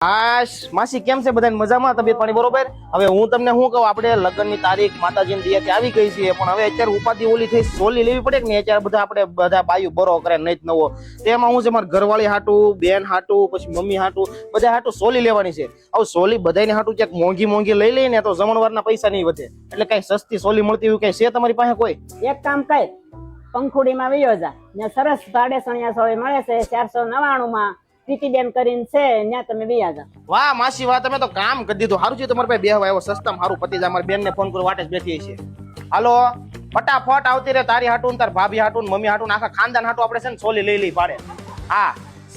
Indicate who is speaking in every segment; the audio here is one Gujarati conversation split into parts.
Speaker 1: આશ માસી કેમ છે બધાને મજામાં તબિયત પાણી બરોબર? હવે હું તમને શું કહું, આપણે લગ્નની તારીખ માતાજીની દયાથી આવી ગઈ છે, પણ હવે અત્યારે ઉપાધિ ઓલી થઈ સોલી લેવી પડે કે નહીં? અત્યારે બધા આપણે બધા બાયું બરો કરે નહીં જ નવો, તેમાં હું છે મારા ઘરવાળી હાટું, બેન હાટું, પછી મમ્મી હાટું, બધા હાટું સોલી લેવાની છે. હવે સોલી બધાને હાટું ક્યાંક મોંઘી મોંઘી લઈ લઈને તો જમણવારના પૈસા નહીં વધે, એટલે કઈ સસ્તી સોલી મળતી હોય કઈ છે તમારી પાસે કોઈ?
Speaker 2: એક કામ કર, પંખુડીમાં વયો જા, ત્યાં સરસ ભાડે સણિયા સોળી મળે છે 499 માં. પ્રીતિબેન કરીને છે, ત્યાં તમે વયા જા.
Speaker 1: વાહ માસી વાહ, તમે તો કામ કરી દીધું. સારું છે તમારે પાસે બેહવા આવ્યો, સસ્તામાં સારું પતી જાય. મારી બેન ને ફોન કરી વાટે જ બેઠી છે. હાલો ફટાફટ આવતી રે, તારી હાટું, તાર ભાભી હાટું, મમ્મી હાટું, આખા ખાનદાન હાટું આપણે છે ને સોલી લઈ લઈ પાડે. હા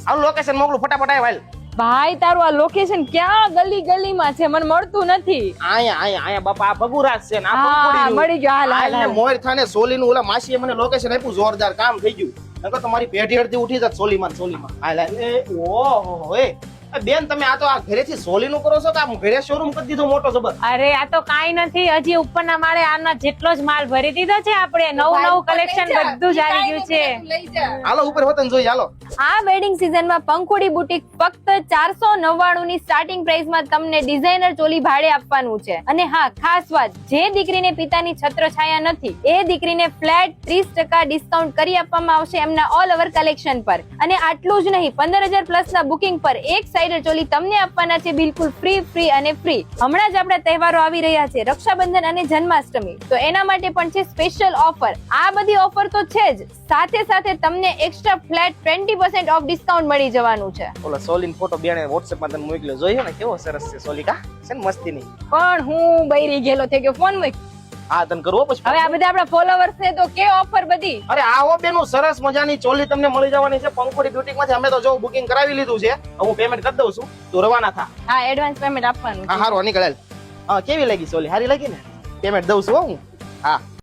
Speaker 1: આવું લોકેશન મોકલું, ફટાફટ આવ. હાલ
Speaker 3: ભાઈ તારું આ લોકેશન ક્યાં ગલી ગલીમાં છે, મને મળતું નથી.
Speaker 1: અહીંયા બાપા આ ભગુરાજ છે ને આ
Speaker 3: હા,
Speaker 1: પંખુડીનું.
Speaker 3: મળી ગયો. હાલ, હાલ,
Speaker 1: હાલ ને
Speaker 3: હાલ.
Speaker 1: મોર થાને સોલીનું ઓલા માસીએ મને લોકેશન આપ્યું, જોરદાર કામ થઈ ગયું. નકર તમારી પેઢી અડધી ઉઠી જાત સોલીમાં. હાલ હાલ. ઓહો એ બેન, તમે આ તો આ ઘરેથી સોલીનું કરો છો કે આમ ઘરે શોરૂમ કરી દીધો મોટો જબર?
Speaker 3: અરે આ તો કાઈ નથી, હજી ઉપરના માળે આના જેટલો જ માલ ભરી દીધો છે આપણે. નવું કલેક્શન બધું જ આવી ગયું છે.
Speaker 1: હાલો ઉપર વતન જોઈ. હાલો
Speaker 3: આ વેડિંગ સીઝનમાં પંખુડી બુટીક ફક્ત 499 ની સ્ટાર્ટિંગ પ્રાઇસ માં તમને ડિઝાઇનર ચોલી ભાડે આપવાનું છે. અને હા, ખાસ વાત, જે દીકરીને પિતાની છત્રછાયા નથી એ દીકરીને ફ્લેટ 30% ડિસ્કાઉન્ટ કરી આપવામાં આવશે એમના ઓલ ઓવર કલેક્શન પર. અને આટલું જ નહીં, 15,000 પ્લસ ના બુકિંગ પર એક સાઇડર ચોલી તમને આપવાના છે બિલકુલ ફ્રી અને ફ્રી. હમણાં જ આપણા તહેવારો આવી રહ્યા છે, રક્ષાબંધન અને જન્માષ્ટમી, તો એના માટે પણ છે સ્પેશિયલ ઓફર. આ બધી ઓફર તો છે જ, સાથે તમને એક્સ્ટ્રા ફ્લેટ 20% ઓફ ડિસ્કાઉન્ટ મળી જવાનું છે.
Speaker 1: ઓલા સોલીન ફોટો બેને WhatsApp માં તને મોકલ્યો, જોયો ને કેવો સરસ છે સોલી? કા છે ને મસ્તીની.
Speaker 3: પણ હું બૈરી ગયેલો થઈ ગયો, ફોન મૂક.
Speaker 1: હા તને કરવો પછી.
Speaker 3: હવે આ બધા આપણા ફોલોવર્સ છે તો કે ઓફર બધી.
Speaker 1: અરે આવો બેનું સરસ મજાની ચોલી તમને મળી જવાની છે પંખુડી બ્યુટીક માંથી. અમે તો જો બુકિંગ કરાવી લીધું છે, હું પેમેન્ટ કરી દઉં છું, તું રવાના થા.
Speaker 3: હા, એડવાન્સ પેમેન્ટ આપવાનું.
Speaker 1: હા હારું નીકળેલ. હા કેવી લાગી સોલી? સારી લાગી ને? પેમેન્ટ દઉં છું હું. હા